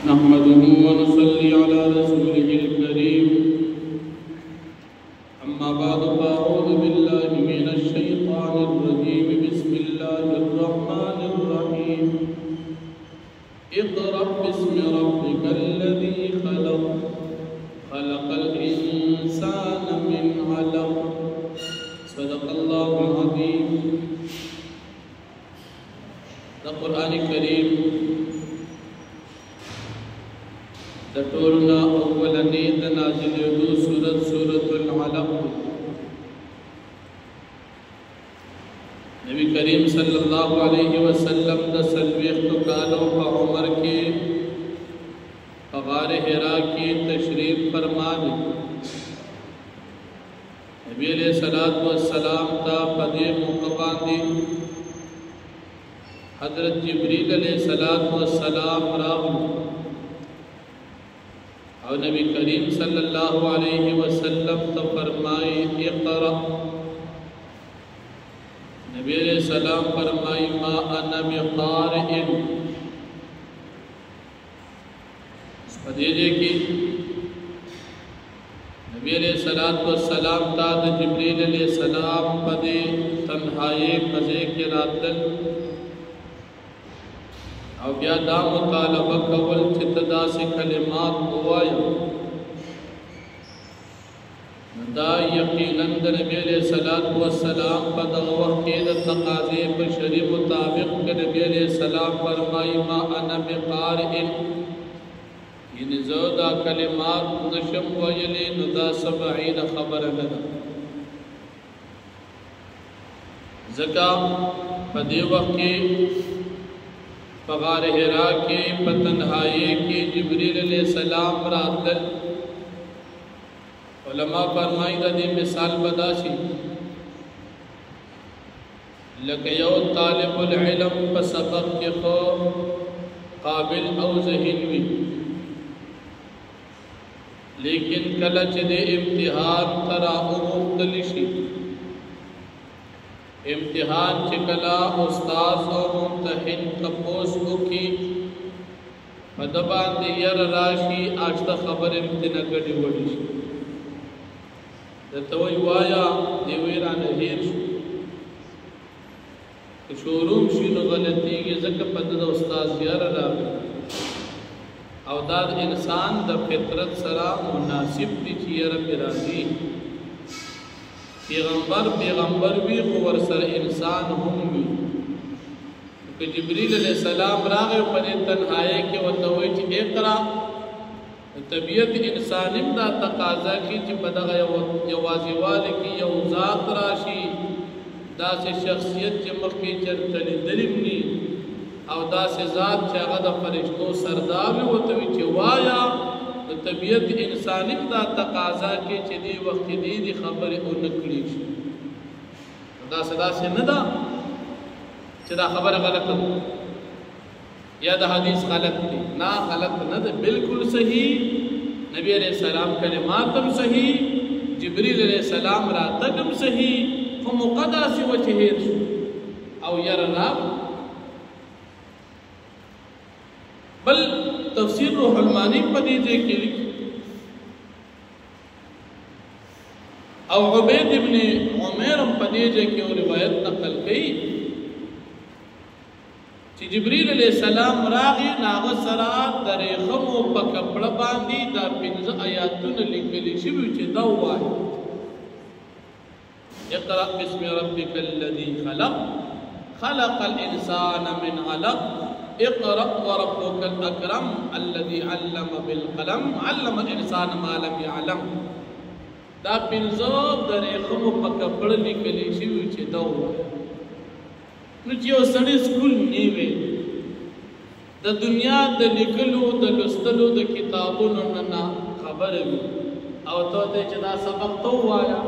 نحمده ونصلي على رسوله الكريم أما بعد فأعوذ بالله من الشيطان الرجيم بسم الله الرحمن الرحيم اقرأ باسم ربك الذي خلق خلق الإنسان من علق صدق الله العظيم القرآن الكريم د ټولنا اولنی د نازلېدو سورۃ العلق نبی کریم صلی الله علیه وسلم د سلویختو کالو په عمر کې په غار حرا کې تشریف فرمانه نبی علیہ الصلوۃ والسلام ته په دې موقع باندې حضرت جبرئیل علیہ السلام راغلو اور نبی کریم صلی اللہ علیہ وسلم تو فرمائی اقرأ نبی علیہ السلام فرمائی ما انا بقارئ اس پدیدے کی نبی علیہ السلام تا جبریل علیہ السلام پدے تنہائی مزے کے راتل او بیا دا مطالبه کول چې ته داسې کلمات ووایې دا یقینا د نبی علیہ الصلوۃ والسلام په دغه وخت کې د تقاضې په شریع مطابق کې نبی علیہ السلام فرمایي ما انا بقارئ یعنی زه دا کلمات نشم ویلی نو دا بعید خبره نه ده ځکه په دې وخت کې غار حرا کے پتنہائی کے جبریل علیہ السلام راتل علماء فرمائی دا دی مثال بداشی لکیو طالب العلم پا سبق کے خو قابل او ذہنوی لیکن کلچ دے امتحان ترا مختلشی امتحان چکلا استاذ اور ممتحن تپوس کو کی مدبان دیر راشی آجتا خبر امتنا گڑی وڑی شی دتوی وایا دیویران هیر شو شوروم شینو غلطی گی زکر پدد استاذ یر راگی او داد انسان دا فطرت سرا مناسب دی چی یر برازی پیغمبر بھی خور سر انسان ہوں بھی کہ جبریل علیہ السلام راغے پنے تنہائے کے وطوئی چی اقرا طبیعت انسانی دا تقاضا کی چی پدغا یوازی والے کی یو ذات راشی دا سے شخصیت چی مخی چرتلی دلمنی او دا سے ذات چی اغدا فرشتو سرداوی وطوئی چی وایا طبیعت انسانی دا تقاضا کے چدی وقت دی خبر او نکلی شي دا صدا سے ندا چدا خبر غلط یا دا حدیث غلط دی نا غلط ندا بالکل صحیح نبی علیہ السلام کلماتم صحیح جبریل علیہ السلام راتگم صحیح فمقدا سی وچہیر شو او یرناب بل تفسیر روح المانی پدیدے کے لئے او عبید ابن عمیر پدیدے کے روایت نقل گئی چی جبریل علیہ السلام راغی ناغ سرات در خمو پا کپڑا باندی دا پنز آیاتون لکلی شبیو چی دوائی اقرأ بسم ربک الذی خلق خلق الانسان من علق اقرأ وربك الأكرم الذي علم بالقلم علم الإنسان ما لم يعلم دا پنځو درې خمو په کپړ لیکلی شوي چې دا ووایه نو چې یو سړی سکول نه وي د دنیا د لیکلو د لوستلو د کتابونو نه خبره وي او ته چې دا سبق ته ووایه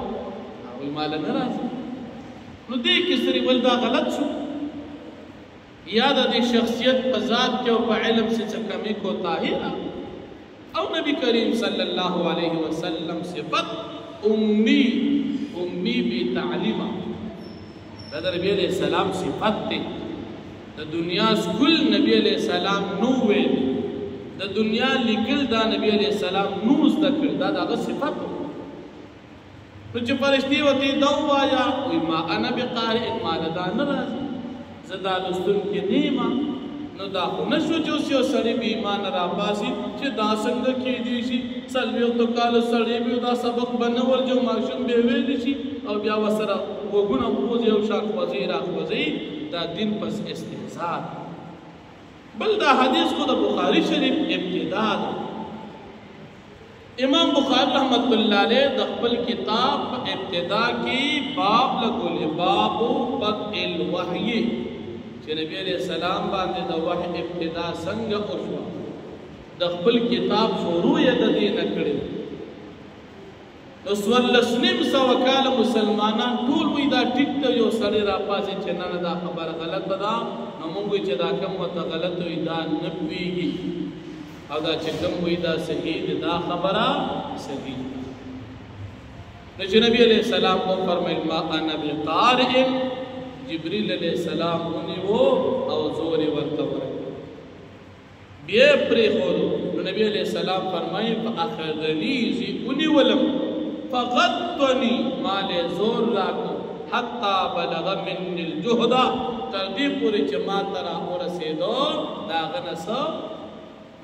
هغوی ماله نه راځي نو دې کې سړي ول دا غلط شو یا د شخصیت په ذات کې او په علم سے کمی کوتاہی او نبی کریم صلی اللہ علیہ وسلم صفت امی بی تعلیمہ دا نبی علیہ السلام صفت تے دا دنیا سکل نبی علیہ السلام نو ویلی د دنیا لیکل دا نبی علیہ السلام نو زده کړ دا دغه صفت و نو چې فرشتي ورته دا ووایا وایي ما انا بقارئ ما له دا نه راځي زه دا لوستونکی نه یم نو دا خو نه شو چې اوس یو سړی بې ایمانه راپاڅي چې دا څنګه کیدی شي څلوېښتو کالو سړی به دا سبق به نه ورځي او ماشوم به یې ویلی شي او بیا ورسره غوږونه ووځي او شا خوځوي راخوځوي دا دین پس استهزاء بل دا حدیث خو د بخاري شریف ابتدا ده امام بخاری رحمت الله علیه د خپل کتاب په ابتدا کې باب لګولې باب بدء الوحی چې نبی علیہ السلام باندې د وحی ابتدا څنګه وشوه د خپل کتاب شروع یې د دې نه کړې نو څوارلس نیم سوه کاله مسلمانان ټول وایي دا ټیک ته یو سړی راپاڅي چې نه نه دا خبره غلطه ده نو موږ وایو چې دا کوم ورته غلط وي دا نه پوهېږي او دا چې کوم وایي دا صحیح دی دا خبره صحیح نو چې نبی علیہ السلام وفرمیل ما انا بقارئ جبریل علیہ السلام ونیو او زور ورته ورکړ بیا پرېښودو نو نبی علیہ السلام فرمایي فاخذني زه ونیولم فغطني ما له زور راکړو حتی بلغ مني الجهد تر دې پورې چې ما ته راورسېدو د هغه نه څه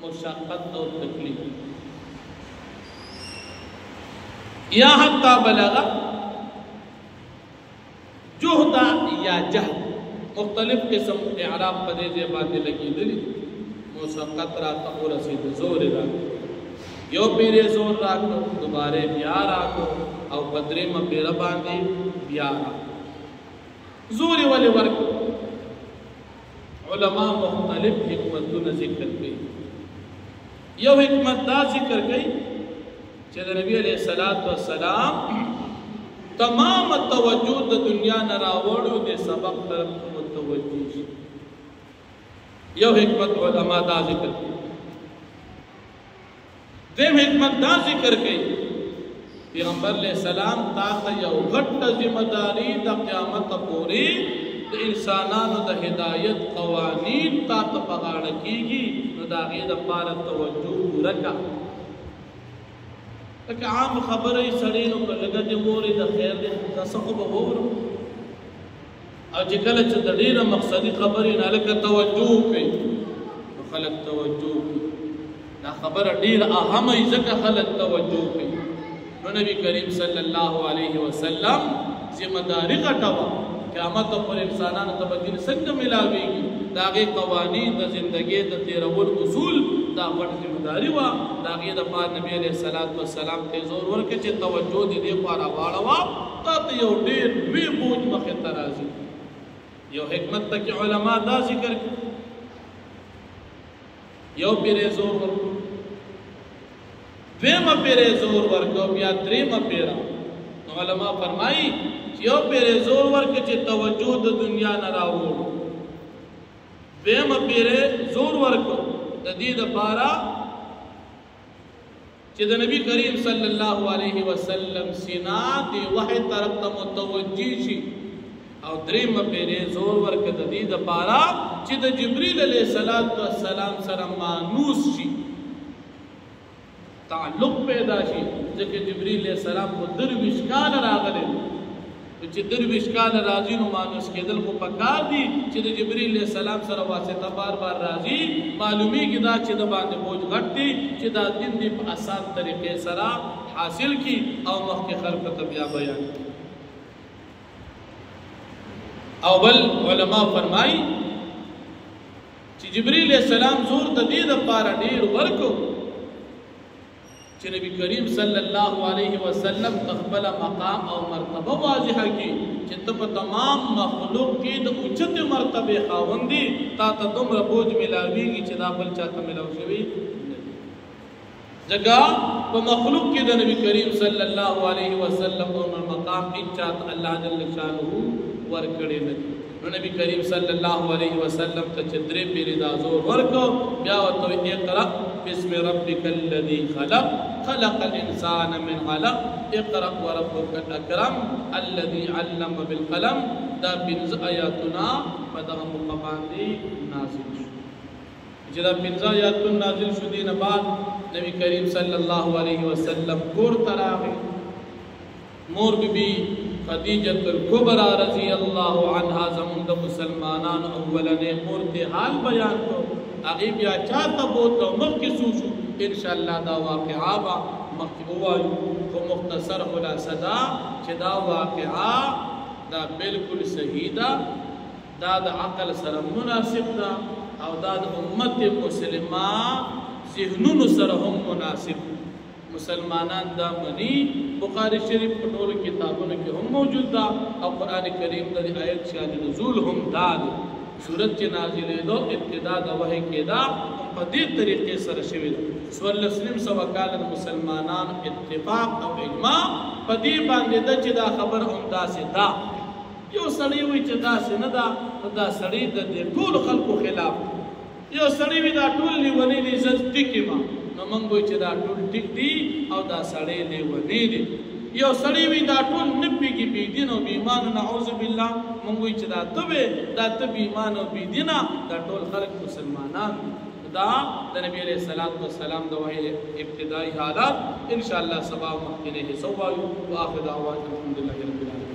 مشقت او تکلیف یا حتی بلغ جهد یا جهد مختلف قسم اعراب په دې ځای باندې لګېدلي مشقت راته ورسېد زور یې راکړو یو پیرې زور راکړو دوباره بیا راکړو او په درېیمه پیره باندې بیا راکړو زور یې ولې ورکړو علما مختلف حکمتونه ذکر کوي یو حکمت دا ذکر کوي چې د نبی علیہ الصلوۃ والسلام تمام توجه د دنیا نه راوړو د سبق طرف متوجه شي یو حکمت علما دا ذکر کوي دیم حکمت دا ذکر کوي پیغمبر علیہ السلام تا ته یو غټه ذمہ داری د قیامت پورې د انسانانو د هدایت قوانین تا ته په غاړه کیږي نو د هغې دپاره توجه پوره کړه لکه عام خبره یې سړی نو که لږه دې واوري د خیر دی دا څه خو به واورو او چې کله چې د ډېره مقصدي خبرې نه لکه توجه کوي نو خلک توجه کوي دا خبره ډېره اهمه وي ځکه خلک توجه کوي نو نبي کریم صلی الله علیه وسلم ذمہ داري غټه وه قیامت پر انسانانو ته به دین څنګه ملاویږي د هغې قوانین د زندګۍ د تېرول اصول دا غټ ذمہ داري وه د هغې دپاره نبي علیه الصلاة والسلام ته یې زور ورکړه چې توجه د دې خوا راواړوه تا ته یو ډېر لوی بوج مخې ته راځي یو حکمت ته کې علما دا ذکر کوي یو پیرې زور ورکړو دویمه پیرې زور ورکړو بیا درېیمه پیره نو علما فرمایي چې یو پیرې زور ورکړه چې توجه د دنیا نه راوړو دویمه پیرې زور ورکړو د دې دپاره چې د نبی کریم صلی الله علیه وسلم سینا د وحی طرف ته متوجه شي او درېیمه پیرې زور ورکړه د دې دپاره چې د جبریل علیه السلام سره مانوس شي تعلق پیدا شي ځکه جبریل علیه السلام خو 23 کاله راغلی چې 23 کاله راځي نو مانوس کېدل خو پکار دي چې د جبریل علیه السلام سره واسطه بار بار راځي معلومیږي دا چې د باندې بوج غټ دی چې دا دین دی په آسان طریقې سره حاصل کی او مخکې خلکو ته بیا بیان او بل علما فرمایي چې جبریل علیه السلام زور د دې دپاره ډېر ورکړو چې نبی کریم صلی الله علیه وسلم خپل مقام او مرتبه واضحه کی چې ته په تمام مخلوق کې د اوچتې مرتبې خاوند دی تا ته دومره بوج ملاویږي چې دا بل چاته ملاو شوي ځکه په مخلوق کې د نبی کریم صلی الله علیه وسلم عمر مقام چاته الله جل شانه ورکړی نه نو نبی کریم صلی الله علیه وسلم ته چې درې پیرې دا زور ورکړو بیا ورته اقرأ بسم ربک الذی خلق خلق الانسان من علق اقرأ وربک الاکرم الذي علم بالقلم دا پنځه آیاتونه په دغه موقع باندې نازل شو چې دا 15 آیاتونه نازل شو دین بعد نبی کریم صلی الله علیه وسلم کور ته راغی. مور بی خدیجه الکبرى رضی الله عنها زمون د مسلمانانو اولنې مور ته حال بیان کو. هغه بیا چاته بوته مخکې شو ان شاء الله دا واقعا با مخکې وایو، خو مختصر خلاصه دا چې دا واقعا دا بالکل صحیح ده، دا د عقل سره مناسب ده او دا د امت مسلمه ذهنونو سره هم مناسب. مسلمانان دا منی، بخاری شریف په ټولو کتابونو کې هم موجود ده او قرآن کریم د آیت شان نزول هم دا ده. سورت چې نازلېدو ابتدا د وحی کېدا په دې طریقې سره شوې ده. 1400 کاله مسلمانانو اتفاق او اجماع په دې باندې ده چې دا خبر هم داسې ده. یو سړی وي چې داسې نه ده، دا سړی د دې ټولو خلکو خلاف. یو سړی وي دا ټول لیونی دي زه ټیک یم، نو موږ وایو چې دا ټول ټیک دي او دا سړی لیونی دی. یو سړی وي دا ټول نه پوهېږي بېدین او بېایمانه نعوذ بالله، موږ وایو چې دا ته وې دا ته بېایمانه او بېدینه، دا ټول خلک مسلمانان. دا د نبی علیه السلام د وحی ابتدایي حالات ان شاء الله سبا مخکینه حصه وایو. واخر دعوانا الحمدلله رب العالمین.